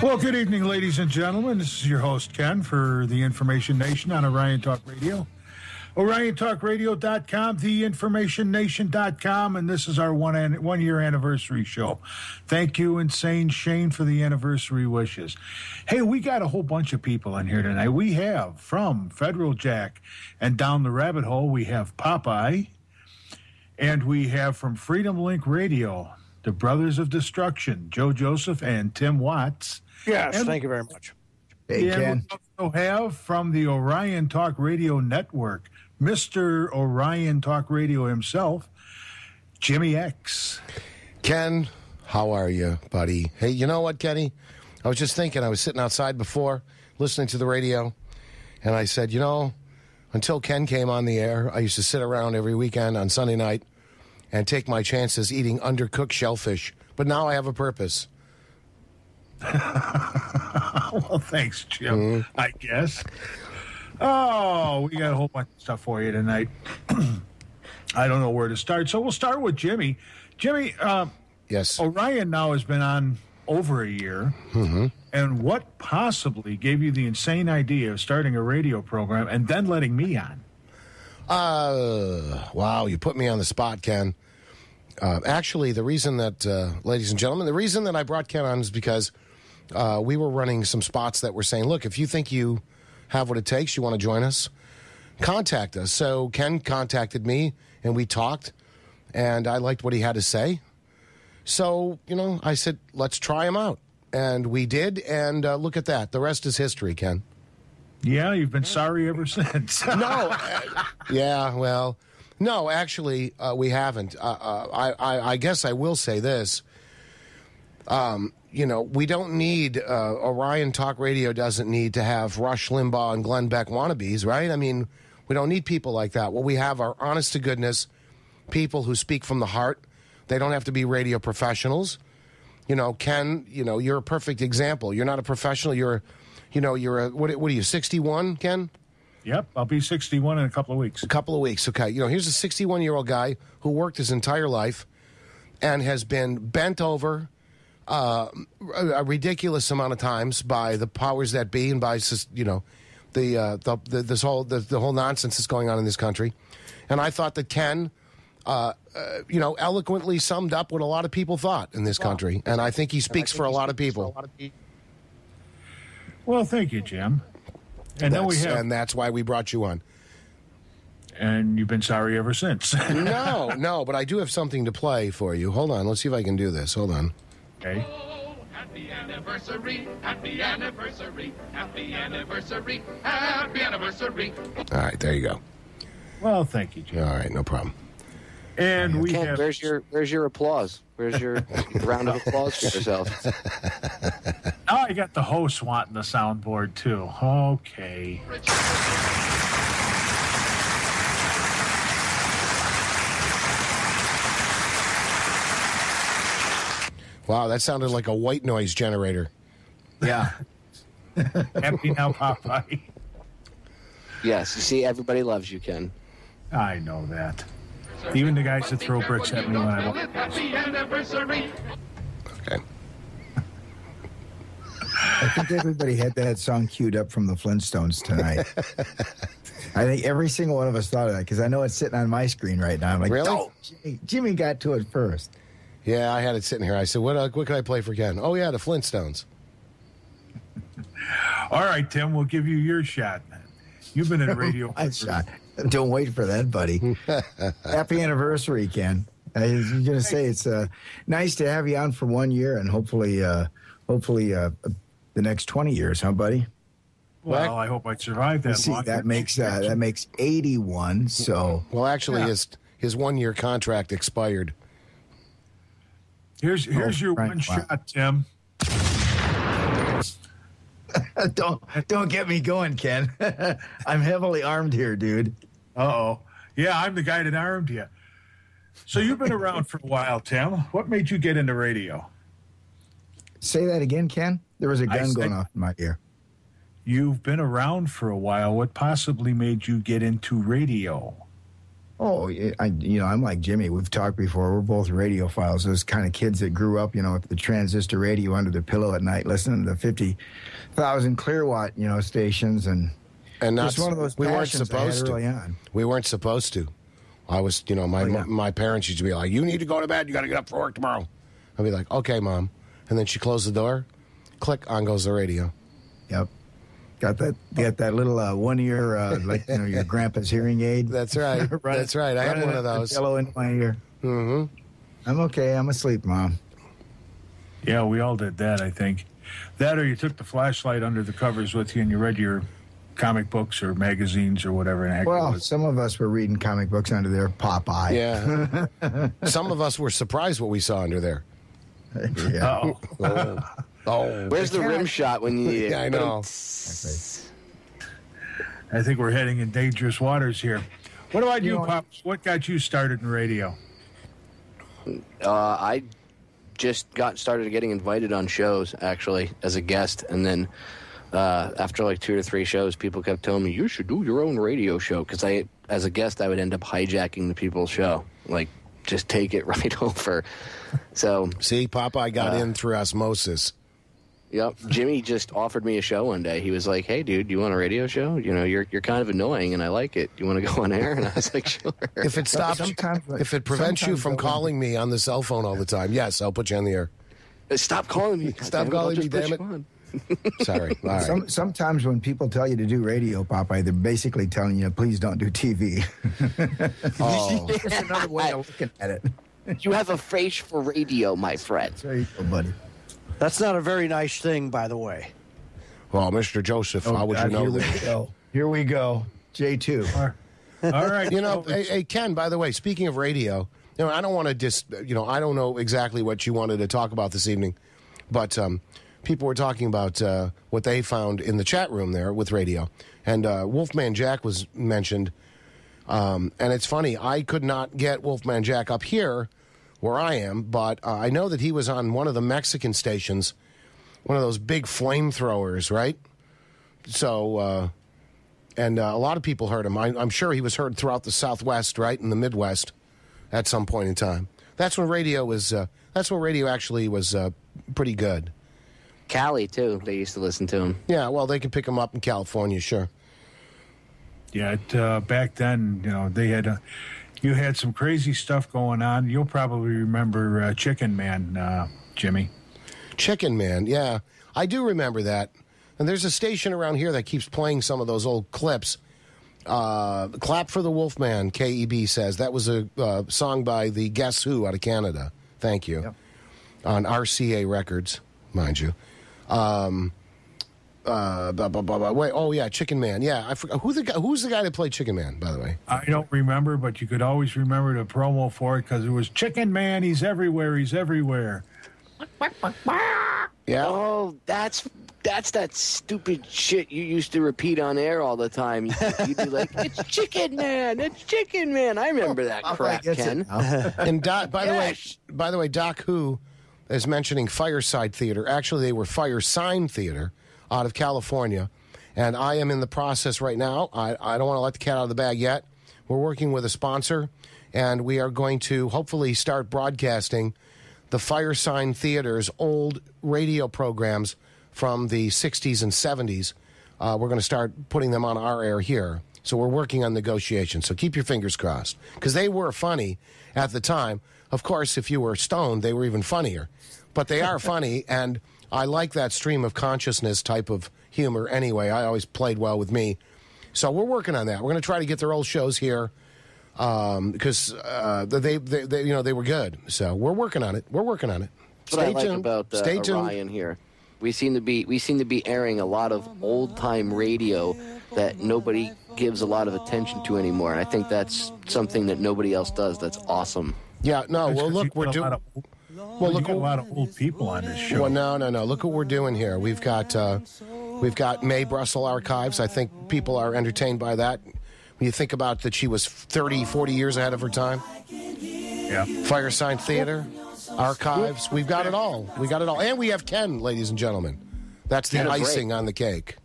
Well, good evening, ladies and gentlemen. This is your host, Ken, for the Information Nation on Orion Talk Radio. OrionTalkRadio.com, TheInformationNation.com, and this is our one-year anniversary show. Thank you, Insane Shane, for the anniversary wishes. Hey, we got a whole bunch of people in here tonight. We have from Federal Jack and Down the Rabbit Hole, we have Popeye, and we have from Freedom Link Radio, the Brothers of Destruction, Joe Joseph and Tim Watts. Yes, and thank you very much. Hey, Ken. We also have from the Orion Talk Radio Network, Mr. Orion Talk Radio himself, Jimmy X. Ken, how are you, buddy? Hey, you know what, Kenny? I was just thinking, I was sitting outside before, listening to the radio, and I said, you know, until Ken came on the air, I used to sit around every weekend on Sunday night and take my chances eating undercooked shellfish. But now I have a purpose. Well, thanks, Jim, I guess. Oh, we got a whole bunch of stuff for you tonight. I don't know where to start, so we'll start with Jimmy. Jimmy, Yes. Orion now has been on over a year, and what possibly gave you the insane idea of starting a radio program and then letting me on? Wow, you put me on the spot, Ken. Actually, the reason that, ladies and gentlemen, the reason that I brought Ken on is because we were running some spots that were saying, look, if you think you have what it takes, you want to join us, contact us. So Ken contacted me, and we talked, and I liked what he had to say. So, you know, I said, let's try him out. And we did, and look at that. The rest is history, Ken. Yeah, you've been sorry ever since. No. Yeah, well, no, actually, we haven't. I guess I will say this. You know, we don't need, Orion Talk Radio doesn't need to have Rush Limbaugh and Glenn Beck wannabes, right? I mean, we don't need people like that. What we have are honest-to-goodness people who speak from the heart. They don't have to be radio professionals. You know, Ken, you know, you're a perfect example. You're not a professional. You're a, what are you, 61, Ken? Yep, I'll be 61 in a couple of weeks. A couple of weeks, okay. You know, here's a 61-year-old guy who worked his entire life and has been bent over a ridiculous amount of times by the powers that be and by, you know, the whole nonsense that's going on in this country. And I thought that Ken, you know, eloquently summed up what a lot of people thought in this country. And I think he speaks for a lot of people. Well, thank you, Jim. And then and that's why we brought you on. And you've been sorry ever since. No, but I do have something to play for you. Hold on, let's see if I can do this. Hold on. Okay. Happy anniversary, happy anniversary, happy anniversary, happy anniversary. All right, there you go. Well, thank you, Jim. All right, no problem. And we Ken, have... where's your applause? Where's your round of applause for yourself? Now I got the host wanting the soundboard, too. Okay. Wow, that sounded like a white noise generator. Yeah. Happy now, Popeye. Yes, you see, everybody loves you, Ken. I know that. Even the guys that throw bricks at me when I walk. Happy anniversary. Okay. I think everybody had that song queued up from the Flintstones tonight. I think every single one of us thought of that because I know it's sitting on my screen right now. I'm like, Really? oh, Jimmy got to it first. Yeah, I had it sitting here. I said, what can I play for Ken? Oh, yeah, the Flintstones. All right, Tim, we'll give you your shot. You've been in radio. My shot. Don't wait for that, buddy. Happy anniversary, Ken. I was going to say it's nice to have you on for 1 year and hopefully the next 20 years, huh, buddy? Well, I hope I survive that See, long. that makes 81. So Well, actually, Yeah. his 1 year contract expired. Here's your right. one Wow. shot, Tim. don't get me going, Ken. I'm heavily armed here, dude. Uh-oh. Yeah, I'm the guy that armed you. So you've been around for a while, Tim. What made you get into radio? Say that again, Ken. There was a gun going off in my ear. You've been around for a while. What possibly made you get into radio? Oh, I'm like Jimmy. We've talked before. We're both radiophiles. Those kind of kids that grew up, with the transistor radio under the pillow at night, listening to the 50,000 clear watt, stations, and that's just one of those. We weren't passions I had supposed early to. on. We weren't supposed to. I was, my parents used to be like, "You need to go to bed. You got to get up for work tomorrow." I'd be like, "Okay, Mom," and then she closed the door. Click, on goes the radio. Yep. Got that little one ear, like your grandpa's hearing aid. That's right. That's right. I had one of those. Yellow in my ear. Mm-hmm. I'm okay. I'm asleep, Mom. Yeah, we all did that, I think. That or you took the flashlight under the covers with you and you read your comic books or magazines or whatever. Well, some of us were reading comic books under there. Popeye. Yeah. Some of us were surprised what we saw under there. Yeah. Oh. Where's the rim shot when you need it? Yeah, I know. I think we're heading in dangerous waters here. What about you, Pops? What got you started in radio? I just got started getting invited on shows, actually, as a guest. And then after like 2 or 3 shows, people kept telling me, you should do your own radio show. Because as a guest, I would end up hijacking the people's show. Like, just take it right over. So see, Popeye got in through osmosis. Yep. Jimmy just offered me a show one day. He was like, "Hey, dude, you want a radio show? You're kind of annoying, and I like it. Do you want to go on air?" And I was like, "Sure." If it stops, if it prevents you from calling me on the cell phone all the time, yes, I'll put you on the air. Stop calling me. Stop calling me, damn it. Sorry. All right. Sometimes when people tell you to do radio, Popeye, they're basically telling you, please don't do TV. It's another way of looking at it. You have a face for radio, my friend. There you go, buddy. That's not a very nice thing, by the way. Well, Mr. Joseph, how would you know that? Here we go. J2. All right. Hey, Ken, by the way, speaking of radio, I don't want to I don't know exactly what you wanted to talk about this evening, but people were talking about what they found in the chat room there with radio. And Wolfman Jack was mentioned. And it's funny, I could not get Wolfman Jack up here where I am, but I know that he was on one of the Mexican stations, one of those big flamethrowers, right? So, and a lot of people heard him. I'm sure he was heard throughout the Southwest, right, and the Midwest at some point in time. That's when radio was, that's when radio actually was pretty good. Cali, too. They used to listen to him. Yeah, well, they can pick him up in California, sure. Yeah, back then, they had... You had some crazy stuff going on. You'll probably remember Chicken Man, Jimmy. Chicken Man, yeah. I do remember that. And there's a station around here that keeps playing some of those old clips. Clap for the Wolfman, KEB says. That was a song by the Guess Who out of Canada. Thank you. Yep. On RCA Records, mind you. Wait, oh yeah, Chicken Man. Yeah, I forgot who's the guy that played Chicken Man, by the way. I don't remember, but you could always remember the promo for it because it was Chicken Man. He's everywhere. He's everywhere. Yeah. Oh, that's that stupid shit you used to repeat on air all the time. You'd be like, "It's Chicken Man. It's Chicken Man." I remember that crap, Ken. And by the way, Doc Who is mentioning Fireside Theater. Actually, they were Firesign Theater out of California, and I am in the process right now. I don't want to let the cat out of the bag yet. We're working with a sponsor, and we are going to hopefully start broadcasting the Firesign Theater's old radio programs from the 60s and 70s. We're going to start putting them on our air here. So we're working on negotiations. So keep your fingers crossed, because they were funny at the time. Of course, if you were stoned, they were even funnier. But they are funny, and I like that stream of consciousness type of humor anyway. I always played well with me. So we're working on that. We're going to try to get their old shows here because they were good. So we're working on it. We're working on it. What I like about Orion here, we seem to be airing a lot of old time radio that nobody gives a lot of attention to anymore, and I think that's something that nobody else does. That's awesome. Yeah. No. Well, look, we're doing. Well, look, a lot of old people on this show. Well, no. Look what we're doing here. We've got Mae Brussel Archives. I think people are entertained by that. When you think about that, she was 30, 40 years ahead of her time. Yeah. Firesign Theater, Archives. We've got it all. We got it all. And we have Ken, ladies and gentlemen. That's the icing on the cake.